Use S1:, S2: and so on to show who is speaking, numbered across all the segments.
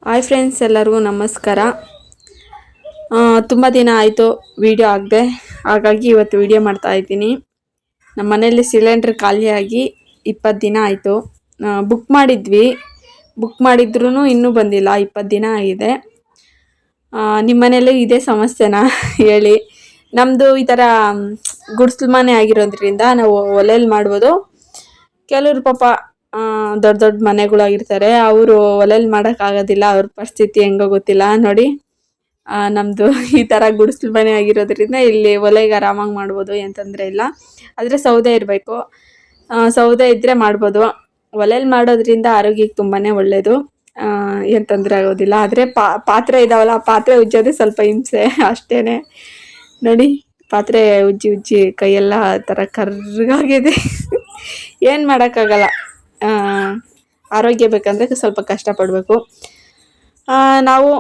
S1: Hi friends, ಎಲ್ಲರಿಗೂ ನಮಸ್ಕಾರ. ತುಂಬ ದಿನ ಆಯಿತು ವಿಡಿಯೋ ಆಗದೆ, ಹಾಗಾಗಿ ಇವತ್ತು ವಿಡಿಯೋ ಮಾಡ್ತಾ ಇದ್ದೀನಿ. ನಮ್ಮ ಮನೆಯಲ್ಲಿ ಸಿಲಿಂಡ್ರ್ ಖಾಲಿಯಾಗಿ 20 ದಿನ ಆಯಿತು. ಬುಕ್ ಮಾಡಿದ್ರೂ ಇನ್ನೂ ಬಂದಿಲ್ಲ. 20 ದಿನ ಆಗಿದೆ. ನಿಮ್ಮ ಮನೆಯಲ್ಲೂ ಇದೇ ಸಮಸ್ಯೆನಾ ಹೇಳಿ. ನಮ್ಮದು ಈ ಥರ ಗುಡಿಸ್ಲು ಮನೆ ಆಗಿರೋದ್ರಿಂದ ನಾವು ಒಲೆಯಲ್ಲಿ ಮಾಡ್ಬೋದು. ಕೆಲವರು ಪಾಪ ದೊಡ್ಡ ದೊಡ್ಡ ಮನೆಗಳಾಗಿರ್ತಾರೆ, ಅವರು ಒಲೆಯಲ್ಲಿ ಮಾಡೋಕ್ಕಾಗೋದಿಲ್ಲ. ಅವ್ರ ಪರಿಸ್ಥಿತಿ ಹೆಂಗೋ ಗೊತ್ತಿಲ್ಲ ನೋಡಿ. ನಮ್ಮದು ಈ ಥರ ಗುಡಿಸ್ಲು ಮನೆ ಆಗಿರೋದ್ರಿಂದ ಇಲ್ಲಿ ಒಲೆಗೆ ಆರಾಮಾಗಿ ಮಾಡ್ಬೋದು, ಏನು ತೊಂದರೆ ಇಲ್ಲ. ಆದರೆ ಸೌದೆ ಇರಬೇಕು. ಸೌದೆ ಇದ್ದರೆ ಮಾಡ್ಬೋದು. ಒಲೆಯಲ್ಲಿ ಮಾಡೋದ್ರಿಂದ ಆರೋಗ್ಯಕ್ಕೆ ತುಂಬಾ ಒಳ್ಳೆಯದು, ಏನು ತೊಂದರೆ ಆಗೋದಿಲ್ಲ. ಆದರೆ ಪಾತ್ರೆ ಇದ್ದಾವಲ್ಲ, ಪಾತ್ರೆ ಉಜ್ಜೋದೇ ಸ್ವಲ್ಪ ಹಿಂಸೆ ಅಷ್ಟೇ ನೋಡಿ. ಪಾತ್ರೆ ಉಜ್ಜಿ ಕೈಯೆಲ್ಲ ಥರ ಕರ್ರಗಾಗಿದೆ. ಏನು ಮಾಡೋಕ್ಕಾಗಲ್ಲ. ಆರೋಗ್ಯ ಬೇಕಂದರೆ ಸ್ವಲ್ಪ ಕಷ್ಟಪಡಬೇಕು. ನಾವು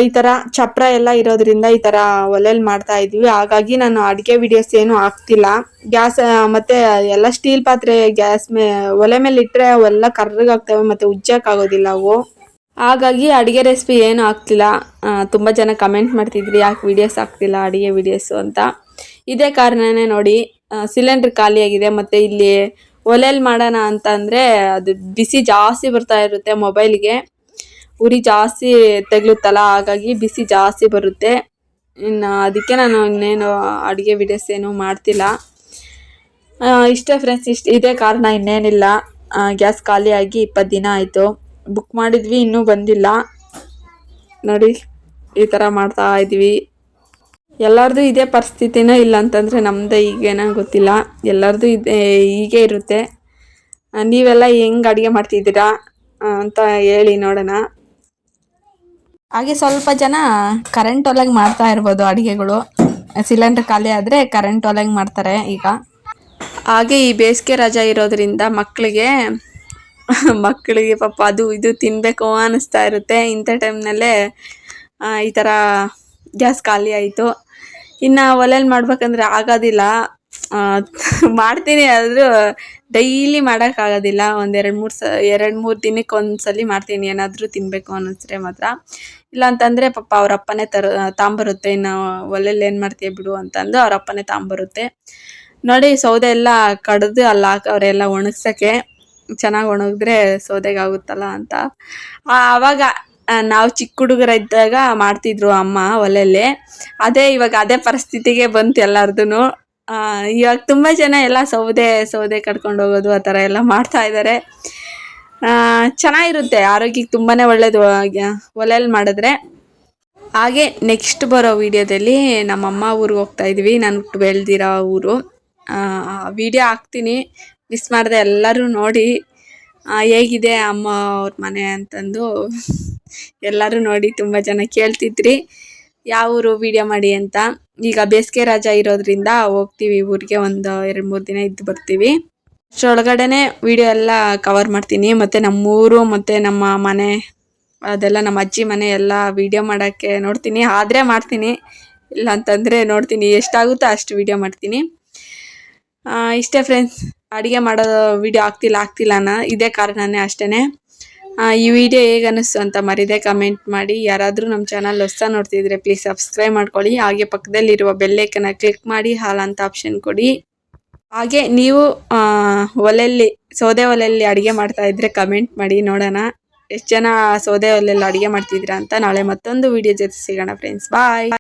S1: ಈ ಥರ ಚಪ್ರ ಎಲ್ಲ ಇರೋದ್ರಿಂದ ಈ ಥರ ಒಲೆಯಲ್ಲಿ ಮಾಡ್ತಾ ಇದ್ವಿ. ಹಾಗಾಗಿ ನಾನು ಅಡುಗೆ ವಿಡಿಯೋಸ್ ಏನೂ ಹಾಕ್ತಿಲ್ಲ. ಗ್ಯಾಸ್ ಮತ್ತು ಎಲ್ಲ ಸ್ಟೀಲ್ ಪಾತ್ರೆ ಒಲೆ ಮೇಲೆ ಇಟ್ಟರೆ ಅವೆಲ್ಲ ಕರ್ರಗಾಗ್ತವೆ ಮತ್ತು ಉಜ್ಜೋಕ್ಕಾಗೋದಿಲ್ಲ ಅವು. ಹಾಗಾಗಿ ಅಡುಗೆ ರೆಸಿಪಿ ಏನೂ ಆಗ್ತಿಲ್ಲ. ತುಂಬ ಜನ ಕಮೆಂಟ್ ಮಾಡ್ತಿದ್ರಿ, ಯಾಕೆ ವೀಡಿಯೋಸ್ ಆಗ್ತಿಲ್ಲ ಅಡುಗೆ ವೀಡಿಯೋಸು ಅಂತ. ಇದೇ ಕಾರಣನೇ ನೋಡಿ. ಸಿಲಿಂಡ್ರ್ ಖಾಲಿಯಾಗಿದೆ ಮತ್ತು ಇಲ್ಲಿ ಒಲೆಯಲ್ಲಿ ಮಾಡೋಣ ಅಂತಂದರೆ ಅದು ಬಿಸಿ ಜಾಸ್ತಿ ಬರ್ತಾ ಇರುತ್ತೆ. ಮೊಬೈಲ್ಗೆ ಉರಿ ಜಾಸ್ತಿ ತಗ್ಲುತ್ತಲ್ಲ, ಹಾಗಾಗಿ ಬಿಸಿ ಜಾಸ್ತಿ ಬರುತ್ತೆ. ಇನ್ನು ಅದಕ್ಕೆ ನಾನು ಇನ್ನೇನು ಅಡುಗೆ ವೀಡಿಯೋಸ್ ಏನೂ ಮಾಡ್ತಿಲ್ಲ. ಇಷ್ಟೇ ಫ್ರೆಂಡ್ಸ್, ಇದೇ ಕಾರಣ, ಇನ್ನೇನಿಲ್ಲ. ಗ್ಯಾಸ್ ಖಾಲಿಯಾಗಿ 20 ದಿನ ಆಯಿತು. ಬುಕ್ ಮಾಡಿದ್ವಿ, ಇನ್ನೂ ಬಂದಿಲ್ಲ ನೋಡಿ. ಈ ಥರ ಮಾಡ್ತಾ ಇದ್ವಿ. ಎಲ್ಲರದು ಇದೇ ಪರಿಸ್ಥಿತಿನೋ ಇಲ್ಲ ಅಂತಂದರೆ ನಮ್ಮದೇ ಈಗೇನೋ ಗೊತ್ತಿಲ್ಲ. ಎಲ್ಲರದು ಹೀಗೆ ಇರುತ್ತೆ. ನೀವೆಲ್ಲ ಹೆಂಗೆ ಅಡುಗೆ ಮಾಡ್ತಿದ್ದೀರಾ ಅಂತ ಹೇಳಿ ನೋಡೋಣ. ಹಾಗೆ ಸ್ವಲ್ಪ ಜನ ಕರೆಂಟ್ ಒಲೆಗೆ ಮಾಡ್ತಾ ಇರ್ಬೋದು ಅಡುಗೆಗಳು. ಸಿಲಿಂಡರ್ ಖಾಲಿ ಆದರೆ ಕರೆಂಟ್ ಒಲೆಗೆ ಮಾಡ್ತಾರೆ ಈಗ. ಹಾಗೆ ಈ ಬೇಸಿಗೆ ರಜೆ ಇರೋದ್ರಿಂದ ಮಕ್ಕಳಿಗೆ ಪಾಪ ಅದು ಇದು ತಿನ್ನಬೇಕು ಅನ್ನಿಸ್ತಾ ಇರುತ್ತೆ. ಇಂಥ ಟೈಮ್ನಲ್ಲೇ ಈ ಥರ ಗ್ಯಾಸ್ ಖಾಲಿ ಆಯಿತು. ಇನ್ನು ಒಲೆಯಲ್ಲಿ ಮಾಡ್ಬೇಕಂದ್ರೆ ಆಗೋದಿಲ್ಲ. ಮಾಡ್ತೀನಿ, ಆದರೂ ಡೈಲಿ ಮಾಡೋಕ್ಕಾಗೋದಿಲ್ಲ. ಒಂದು 2-3 ದಿನಕ್ಕೆ ಒಂದ್ಸಲ ಮಾಡ್ತೀನಿ, ಏನಾದರೂ ತಿನ್ನಬೇಕು ಅನ್ನಿಸಿದ್ರೆ ಮಾತ್ರ. ಇಲ್ಲ ಅಂತಂದರೆ ಪಾಪ ಅವ್ರ ಅಪ್ಪನೇ ತಾಂಬರುತ್ತೆ. ಇನ್ನು ಒಲೆಯಲ್ಲಿ ಏನು ಮಾಡ್ತೀಯ ಬಿಡು ಅಂತಂದು ಅವ್ರ ಅಪ್ಪನೇ ತಾಂಬರುತ್ತೆ ನೋಡಿ. ಸೌದೆ ಎಲ್ಲ ಕಡ್ದು ಅಲ್ಲಿ ಹಾಕವ್ರೆಲ್ಲ ಒಣಗ್ಸೋಕ್ಕೆ. ಚೆನ್ನಾಗಿ ಒಣಗಿದ್ರೆ ಸೌದೆಗೆ ಆಗುತ್ತಲ್ಲ ಅಂತ. ಆವಾಗ ನಾವು ಚಿಕ್ಕ ಹುಡುಗರಿದ್ದಾಗ ಮಾಡ್ತಿದ್ರು ಅಮ್ಮ ಒಲೆಯಲ್ಲಿ. ಇವಾಗ ಅದೇ ಪರಿಸ್ಥಿತಿಗೆ ಬಂತು ಎಲ್ಲರದು. ಇವಾಗ ತುಂಬ ಜನ ಎಲ್ಲ ಸೌದೆ ಕಡ್ಕೊಂಡು ಹೋಗೋದು ಆ ಥರ ಎಲ್ಲ ಮಾಡ್ತಾ ಇದ್ದಾರೆ. ಚೆನ್ನಾಗಿರುತ್ತೆ, ಆರೋಗ್ಯಕ್ಕೆ ತುಂಬಾ ಒಳ್ಳೆಯದು ಒಲೆಯಲ್ಲಿ ಮಾಡಿದ್ರೆ. ಹಾಗೆ ನೆಕ್ಸ್ಟ್ ಬರೋ ವಿಡಿಯೋದಲ್ಲಿ ನಮ್ಮಮ್ಮ ಊರಿಗೆ ಹೋಗ್ತಾಯಿದ್ವಿ. ನಾನು ಹುಟ್ಟು ಬೆಳೆದಿರೋ ಊರು. ವಿಡಿಯೋ ಹಾಕ್ತೀನಿ, ಮಿಸ್ ಮಾಡಿದೆ. ಎಲ್ಲರೂ ನೋಡಿ ಹೇಗಿದೆ ಅಮ್ಮ ಅವ್ರ ಮನೆ ಅಂತಂದು ಎಲ್ಲರೂ ನೋಡಿ. ತುಂಬ ಜನ ಕೇಳ್ತಿದ್ರಿ ಯಾವ ಊರು ವಿಡಿಯೋ ಮಾಡಿ ಅಂತ. ಈಗ ಬೇಸಿಗೆ ರಜೆ ಇರೋದ್ರಿಂದ ಹೋಗ್ತೀವಿ ಊರಿಗೆ. ಒಂದು 2-3 ದಿನ ಇದ್ದು ಬರ್ತೀವಿ. ಅಷ್ಟರೊಳಗಡೆ ವಿಡಿಯೋ ಎಲ್ಲ ಕವರ್ ಮಾಡ್ತೀನಿ. ಮತ್ತು ನಮ್ಮೂರು ಮತ್ತು ನಮ್ಮ ಮನೆ, ಅದೆಲ್ಲ ನಮ್ಮ ಅಜ್ಜಿ ಮನೆ ಎಲ್ಲ ವಿಡಿಯೋ ಮಾಡೋಕ್ಕೆ ನೋಡ್ತೀನಿ. ಆದರೆ ಮಾಡ್ತೀನಿ, ಇಲ್ಲ ಅಂತಂದರೆ ನೋಡ್ತೀನಿ. ಎಷ್ಟಾಗುತ್ತೋ ಅಷ್ಟು ವಿಡಿಯೋ ಮಾಡ್ತೀನಿ. ಇಷ್ಟೇ ಫ್ರೆಂಡ್ಸ್, ಅಡುಗೆ ಮಾಡೋ ವಿಡಿಯೋ ಆಗ್ತಿಲ್ಲ ಇದೇ ಕಾರಣನೇ ಅಷ್ಟೇ. ಈ ವಿಡಿಯೋ ಹೇಗೆ ಅನ್ನಿಸ್ತು ಅಂತ ಮರಿದೇ ಕಮೆಂಟ್ ಮಾಡಿ. ಯಾರಾದರೂ ನಮ್ಮ ಚಾನಲ್ ಹೊಸ ನೋಡ್ತಿದ್ರೆ ಪ್ಲೀಸ್ ಸಬ್ಸ್ಕ್ರೈಬ್ ಮಾಡ್ಕೊಳ್ಳಿ. ಹಾಗೆ ಪಕ್ಕದಲ್ಲಿರುವ ಬೆಲ್ಲೈಕನ್ನ ಕ್ಲಿಕ್ ಮಾಡಿ ಹಾಲ್ ಅಂತ ಆಪ್ಷನ್ ಕೊಡಿ. ಹಾಗೆ ನೀವು ಸೌದೆ ಒಲೆಯಲ್ಲಿ ಅಡುಗೆ ಮಾಡ್ತಾಯಿದ್ರೆ ಕಮೆಂಟ್ ಮಾಡಿ ನೋಡೋಣ ಎಷ್ಟು ಜನ ಸೌದೆ ಒಲೆಯಲ್ಲಿ ಅಡುಗೆ ಮಾಡ್ತಿದ್ದೀರಾ ಅಂತ. ನಾಳೆ ಮತ್ತೊಂದು ವಿಡಿಯೋ ಜೊತೆ ಸಿಗೋಣ ಫ್ರೆಂಡ್ಸ್. ಬಾಯ್.